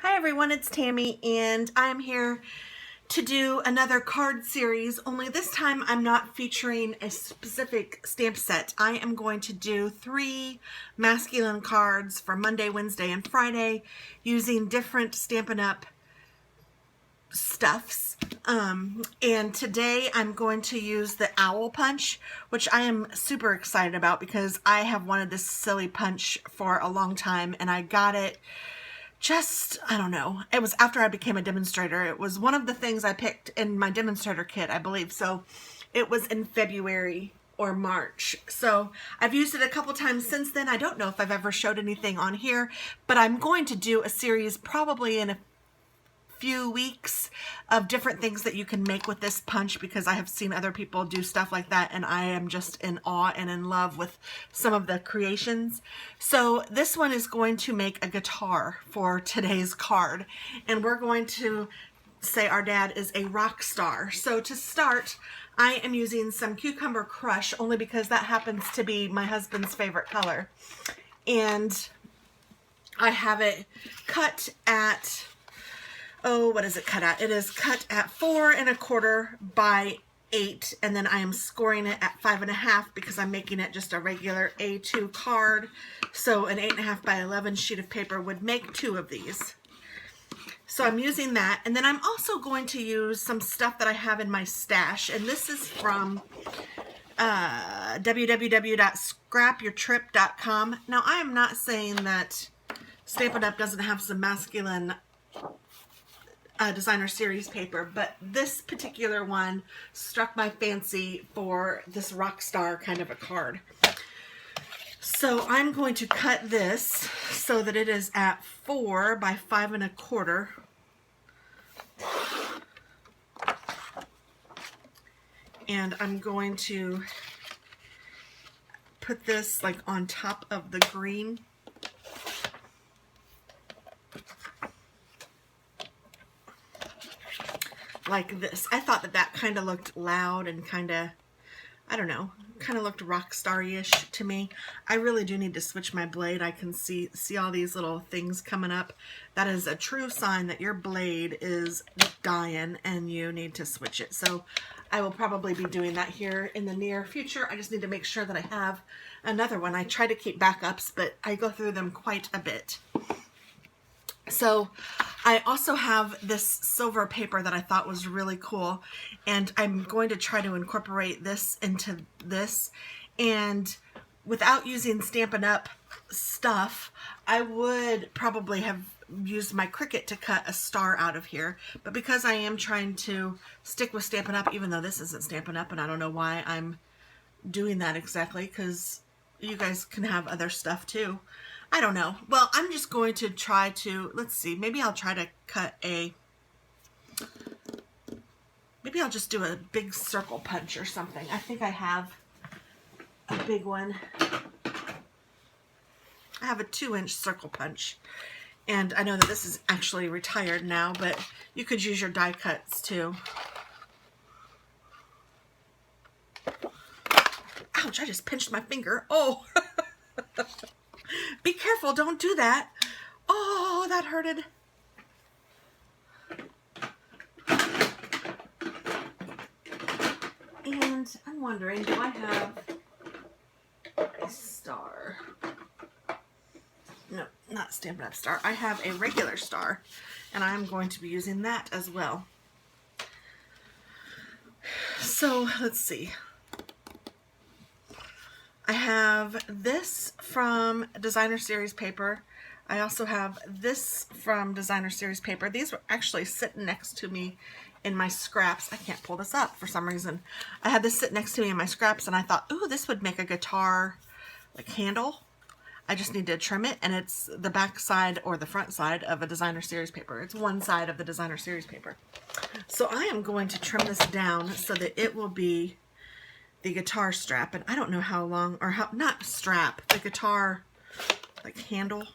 Hi everyone, it's Tammy and I'm here to do another card series, only this time I'm not featuring a specific stamp set. I am going to do 3 masculine cards for Monday, Wednesday, and Friday using different Stampin' Up! Stuffs. And today I'm going to use the owl punch, which I am super excited about because I have wanted this silly punch for a long time and I got it just, I don't know, it was after I became a demonstrator. It was one of the things I picked in my demonstrator kit, I believe. So it was in February or March. So I've used it a couple times since then. I don't know if I've ever showed anything on here, but I'm going to do a series probably in a few weeks of different things that you can make with this punch because I have seen other people do stuff like that and I am just in awe and in love with some of the creations. So this one is going to make a guitar for today's card, and we're going to say our dad is a rock star. So to start, I am using some Cucumber Crush only because that happens to be my husband's favorite color, and I have it cut at, oh, what is it cut at? It is cut at 4 1/4 by 8, and then I am scoring it at 5 1/2 because I'm making it just a regular A2 card. So an 8 1/2 by 11 sheet of paper would make 2 of these. So I'm using that, and then I'm also going to use some stuff that I have in my stash, and this is from www.scrapyourtrip.com. Now I am not saying that Stampin' Up! Doesn't have some masculine designer series paper, but this particular one struck my fancy for this rock star kind of a card. So I'm going to cut this so that it is at 4 by 5 1/4. And I'm going to put this like on top of the green. Like this. I thought that that kind of looked loud and kind of, I don't know, kind of looked rock star-ish to me. I really do need to switch my blade. I can see all these little things coming up. That is a true sign that your blade is dying and you need to switch it. So I will probably be doing that here in the near future. I just need to make sure that I have another one. I try to keep backups, but I go through them quite a bit. So I also have this silver paper that I thought was really cool, and I'm going to try to incorporate this into this. And without using Stampin' Up! Stuff, I would probably have used my Cricut to cut a star out of here. But because I am trying to stick with Stampin' Up!, even though this isn't Stampin' Up!, and I don't know why I'm doing that exactly, because you guys can have other stuff too. I don't know. Well, I'm just going to try to, let's see, maybe I'll try to cut a, maybe I'll just do a big circle punch or something. I think I have a big one. I have a 2-inch circle punch. And I know that this is actually retired now, but you could use your die cuts too. Ouch, I just pinched my finger. Oh! Be careful, don't do that. Oh, that hurted. And I'm wondering, do I have a star? No, not Stampin' Up! Star. I have a regular star, and I'm going to be using that as well. So, let's see. I have this from Designer Series paper. I also have this from Designer Series paper. These were actually sitting next to me in my scraps. I can't pull this up for some reason. I had this sit next to me in my scraps, and I thought, ooh, this would make a guitar like handle. I just need to trim it, and it's the back side or the front side of a Designer Series paper. It's one side of the Designer Series paper. So I am going to trim this down so that it will be the guitar strap, and I don't know how long, or how, not strap, the guitar like handle,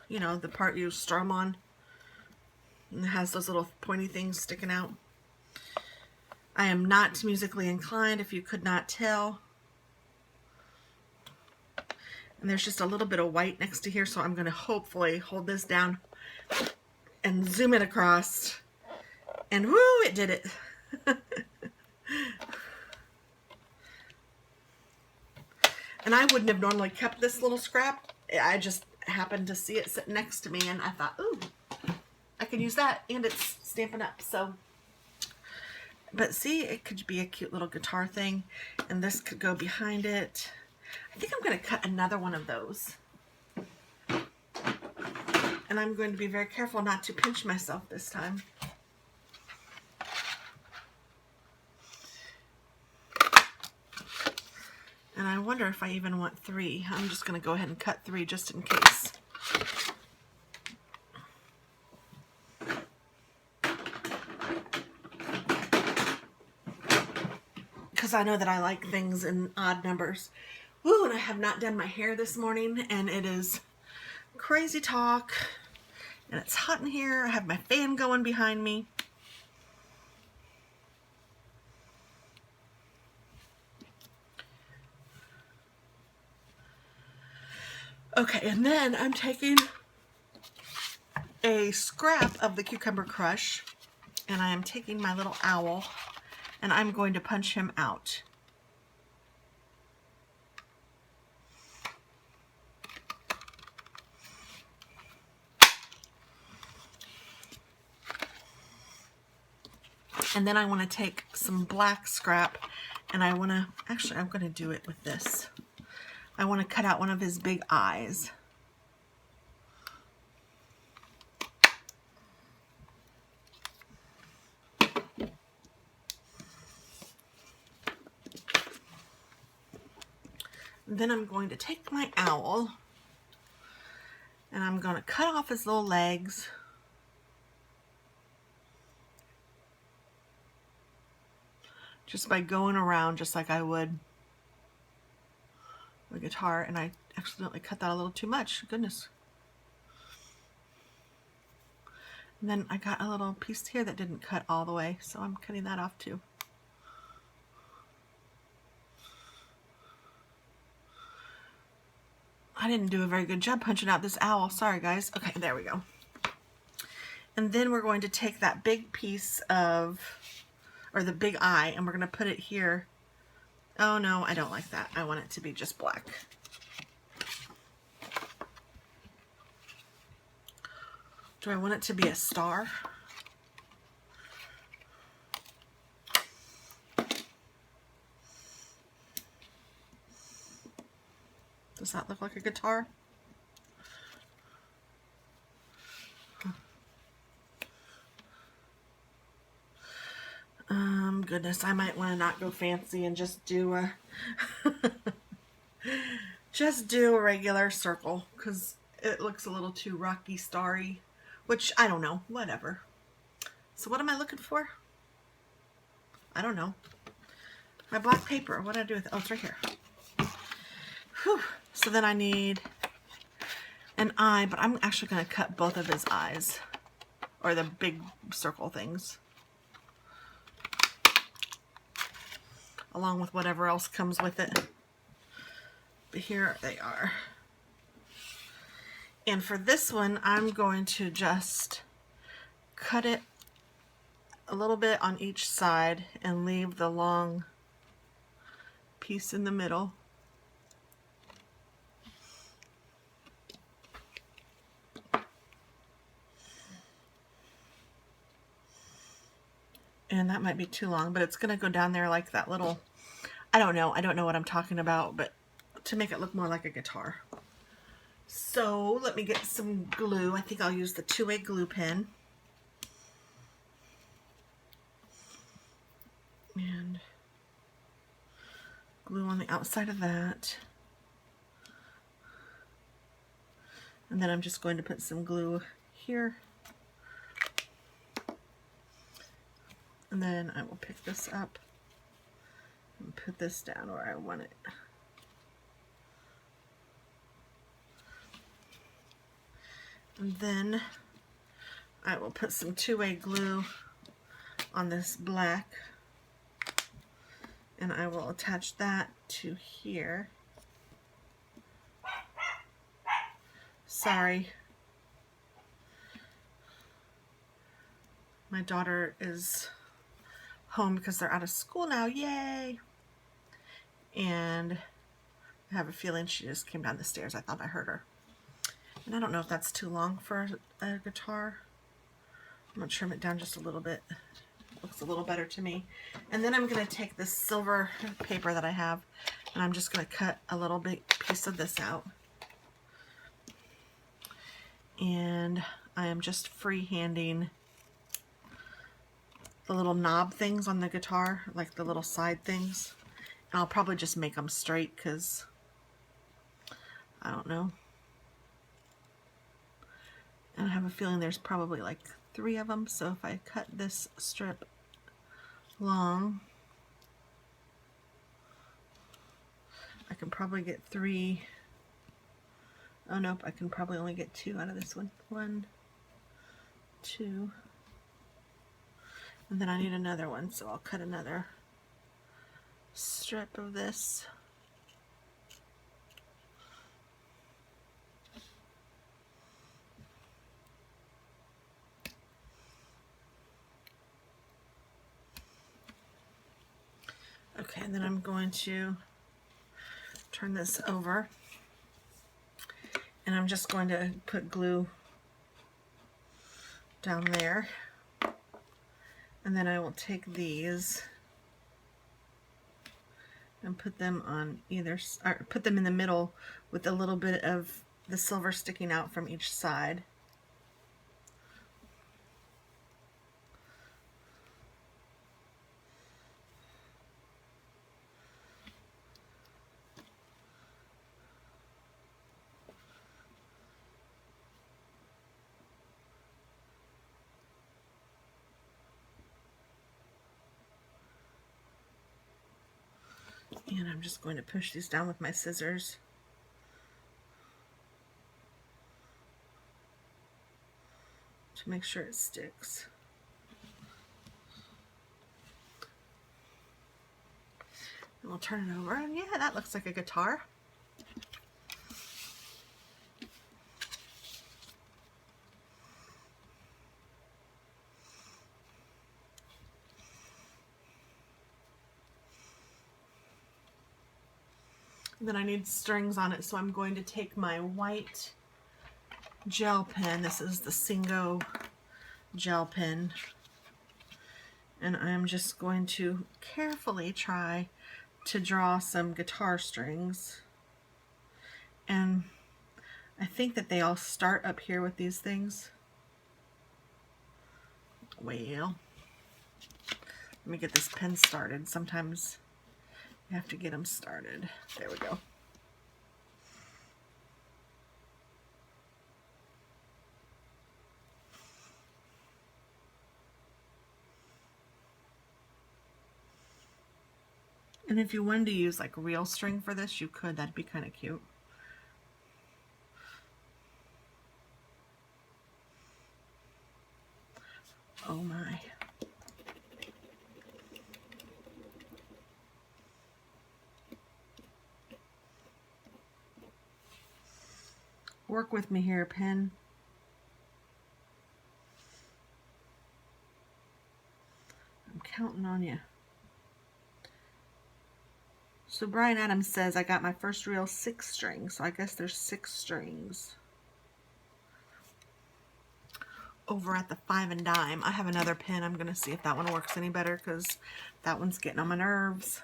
you know, the part you strum on, and it has those little pointy things sticking out. I am not musically inclined, if you could not tell, and there's just a little bit of white next to here, so I'm going to hopefully hold this down and zoom it across, and whoo, it did it. And I wouldn't have normally kept this little scrap. I just happened to see it sitting next to me, and I thought, ooh, I can use that, and it's Stampin' Up. So, but see, it could be a cute little guitar thing, and this could go behind it. I think I'm going to cut another one of those. And I'm going to be very careful not to pinch myself this time. And I wonder if I even want 3. I'm just going to go ahead and cut 3 just in case. Because I know that I like things in odd numbers. Woo, and I have not done my hair this morning, and it is crazy talk. And it's hot in here. I have my fan going behind me. Okay, and then I'm taking a scrap of the Cucumber Crush, and I am taking my little owl, and I'm going to punch him out. And then I want to take some black scrap, and I want to, actually I'm going to do it with this. I want to cut out one of his big eyes. Then I'm going to take my owl, and I'm going to cut off his little legs. Just by going around just like I would a guitar, and I accidentally cut that a little too much. Goodness. And then I got a little piece here that didn't cut all the way, so I'm cutting that off too. I didn't do a very good job punching out this owl. Sorry, guys. Okay, there we go. And then we're going to take that big piece of, or the big eye, and we're going to put it here. Oh no, I don't like that. I want it to be just black. Do I want it to be a star? Does that look like a guitar? Goodness, I might want to not go fancy and just do a just do a regular circle, because it looks a little too rocky starry, which I don't know, whatever. So what am I looking for? I don't know. My black paper, what did I do with it? Oh, it's right here. Whew. So then I need an eye, but I'm actually going to cut both of his eyes, or the big circle things, along with whatever else comes with it. But here they are. And for this one, I'm going to just cut it a little bit on each side and leave the long piece in the middle. And that might be too long, but it's going to go down there like that little, I don't know what I'm talking about, but to make it look more like a guitar. So let me get some glue. I think I'll use the 2-way glue pen. And glue on the outside of that. And then I'm just going to put some glue here. And then I will pick this up and put this down where I want it. And then I will put some 2-way glue on this black, and I will attach that to here. Sorry. My daughter is home because they're out of school now, yay! And I have a feeling she just came down the stairs. I thought I heard her. And I don't know if that's too long for a guitar. I'm going to trim it down just a little bit. Looks a little better to me. And then I'm going to take this silver paper that I have, and I'm just going to cut a little bit piece of this out. And I am just freehanding the little knob things on the guitar, like the little side things. And I'll probably just make them straight because I don't know. And I have a feeling there's probably like 3 of them, so if I cut this strip long, I can probably get 3. Oh nope, I can probably only get 2 out of this one. 1, 2, and then I need another one, so I'll cut another strip of this. Okay, and then I'm going to turn this over, and I'm just going to put glue down there, and then I will take these and put them on either, or put them in the middle with a little bit of the silver sticking out from each side. And I'm just going to push these down with my scissors. To make sure it sticks. And we'll turn it over, and yeah, that looks like a guitar. Then I need strings on it, so I'm going to take my white gel pen. This is the Singo gel pen. And I'm just going to carefully try to draw some guitar strings. And I think that they all start up here with these things. Well, let me get this pen started. Sometimes you have to get them started. There we go. And if you wanted to use like real string for this, you could. That'd be kind of cute. Oh my. Work with me here, pen. I'm counting on you. So Brian Adams says I got my first reel 6 strings, so I guess there's 6 strings. Over at the 5 and dime, I have another pen. I'm going to see if that one works any better because that one's getting on my nerves.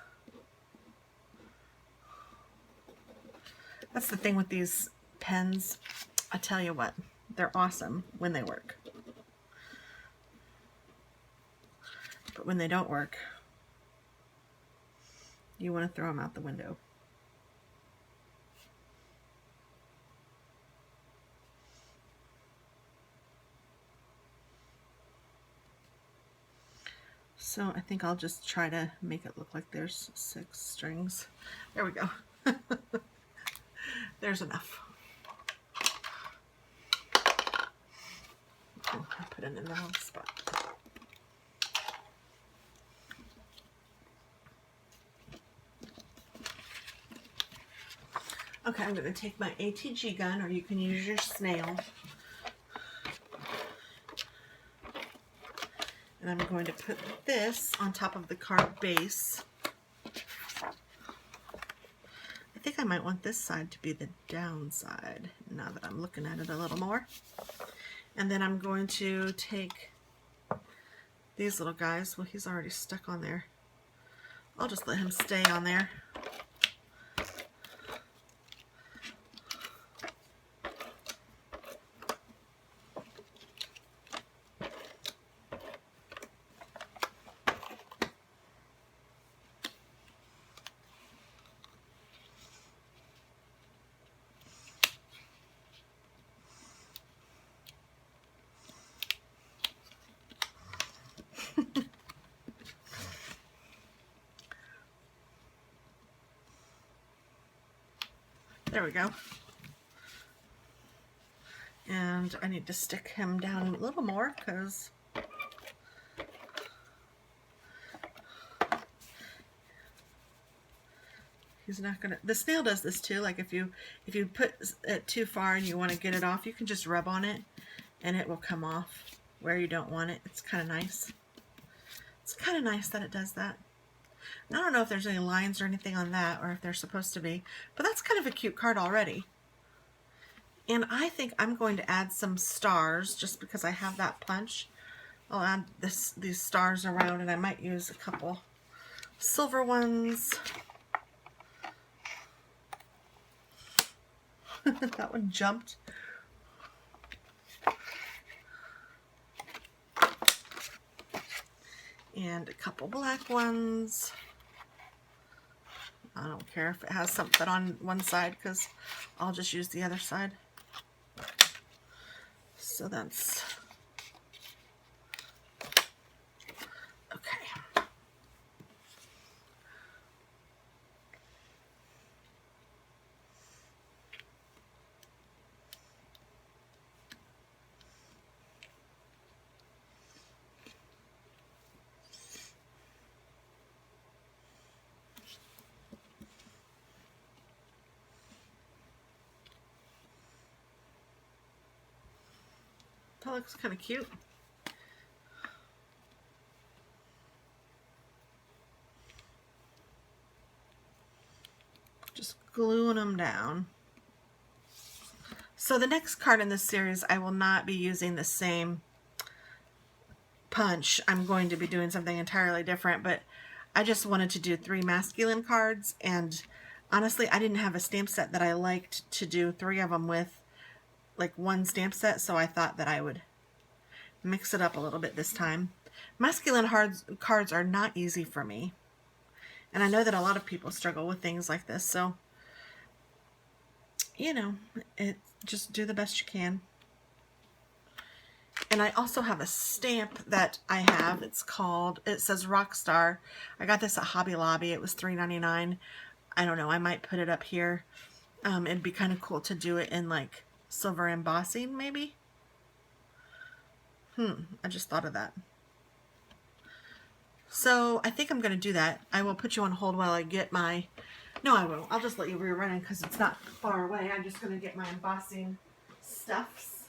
That's the thing with these pens. I tell you what, they're awesome when they work. But when they don't work, you want to throw them out the window. So I think I'll just try to make it look like there's 6 strings. There we go. There's enough. Oh, I put it in the wrong spot. Okay, I'm going to take my ATG gun, or you can use your snail. And I'm going to put this on top of the card base. I think I might want this side to be the down side now that I'm looking at it a little more. And then I'm going to take these little guys. Well, he's already stuck on there. I'll just let him stay on there. There we go. And I need to stick him down a little more because he's not gonna. The snail does this too. Like if you put it too far and you want to get it off, you can just rub on it and it will come off where you don't want it. It's kind of nice. It's kind of nice that it does that. I don't know if there's any lines or anything on that, or if they're supposed to be, but that's kind of a cute card already. And I think I'm going to add some stars just because I have that punch. I'll add these stars around, and I might use a couple silver ones. That one jumped. And a couple black ones. I don't care if it has something on one side because I'll just use the other side. So that's okay. That looks kind of cute. Just gluing them down. So the next card in this series, I will not be using the same punch. I'm going to be doing something entirely different, but I just wanted to do 3 masculine cards, and honestly, I didn't have a stamp set that I liked to do 3 of them with, like one stamp set, so I thought that I would mix it up a little bit this time. Masculine cards are not easy for me, and I know that a lot of people struggle with things like this, so you know, just do the best you can. And I also have a stamp that I have. It says Rockstar. I got this at Hobby Lobby. It was $3.99. I don't know, I might put it up here. It'd be kind of cool to do it in like silver embossing maybe. I just thought of that. So I think I'm going to do that. I will put you on hold while I get my... No, I won't. I'll just let you rerun it because it's not far away. I'm just going to get my embossing stuffs.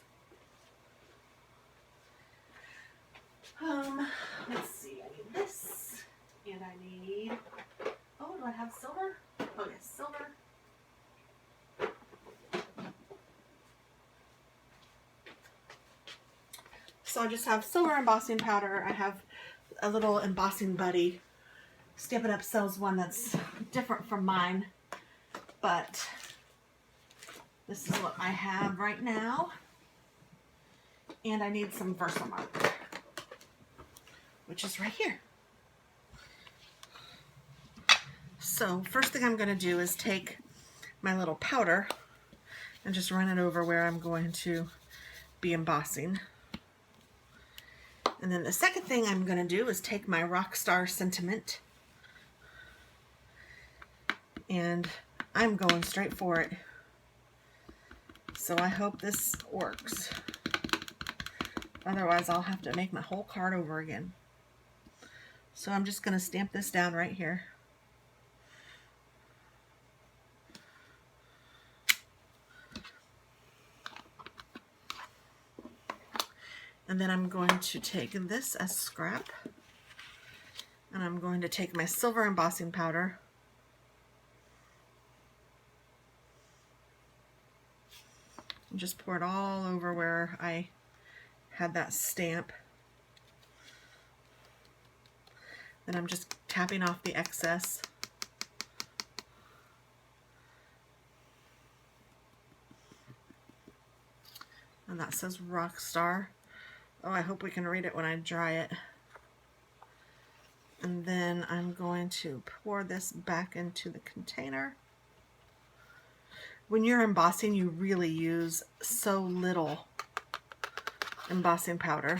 Let's see. I need this, and I need... Oh, do I have silver? Oh, yes, silver. So I just have silver embossing powder. I have a little embossing buddy. Stampin' Up! Sells one that's different from mine, but this is what I have right now. And I need some Versamark, which is right here. So first thing I'm going to do is take my little powder and just run it over where I'm going to be embossing. And then the second thing I'm going to do is take my Rockstar Sentiment, and I'm going straight for it. So I hope this works. Otherwise I'll have to make my whole card over again. So I'm just going to stamp this down right here. And then I'm going to take this as scrap, and I'm going to take my silver embossing powder and just pour it all over where I had that stamp. Then I'm just tapping off the excess. And that says Rockstar. Oh, I hope we can read it when I dry it. And then I'm going to pour this back into the container. When you're embossing, you really use so little embossing powder.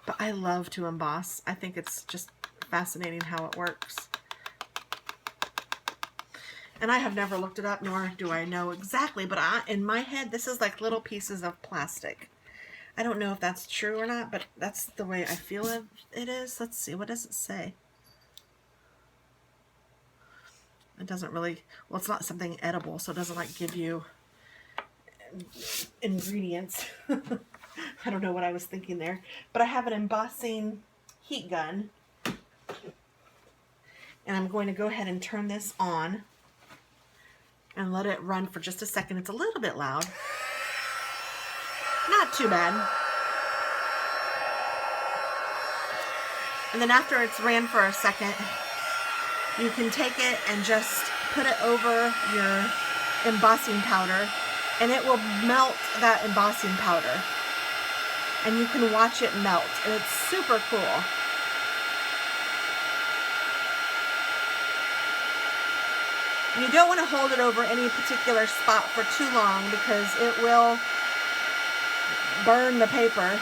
But I love to emboss. I think it's just fascinating how it works. And I have never looked it up, nor do I know exactly, but in my head, this is like little pieces of plastic. I don't know if that's true or not, but that's the way I feel it is. Let's see, what does it say? It doesn't really, well, it's not something edible, so it doesn't like give you ingredients. I don't know what I was thinking there. But I have an embossing heat gun, and I'm going to go ahead and turn this on and let it run for just a second. It's a little bit loud. Not too bad. And then after it's ran for a second, you can take it and just put it over your embossing powder, and it will melt that embossing powder. And you can watch it melt, and it's super cool. You don't want to hold it over any particular spot for too long because it will burn the paper.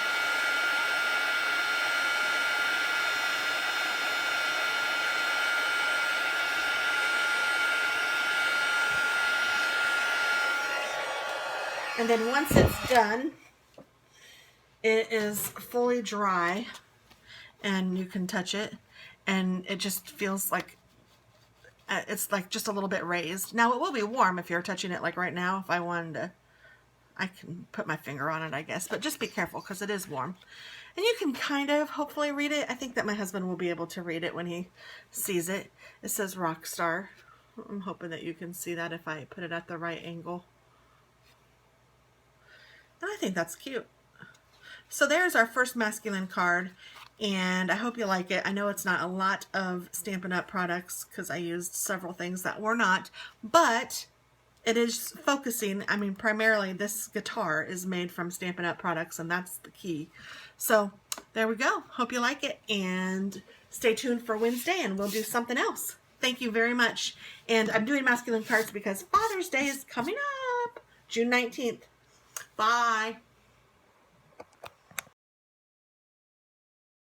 And then once it's done, it is fully dry and you can touch it, and it just feels like it's like just a little bit raised. Now it will be warm if you're touching it like right now. If I wanted to, I can put my finger on it, I guess, but just be careful because it is warm. And you can kind of hopefully read it. I think that my husband will be able to read it when he sees it. It says Rockstar. I'm hoping that you can see that if I put it at the right angle. And I think that's cute. So there's our first masculine card, and I hope you like it. I know it's not a lot of Stampin' Up! Products because I used several things that were not, but it is focusing. I mean, primarily this guitar is made from Stampin' Up! Products, and that's the key. So there we go. Hope you like it, and stay tuned for Wednesday, and we'll do something else. Thank you very much. And I'm doing masculine cards because Father's Day is coming up, June 19th. Bye.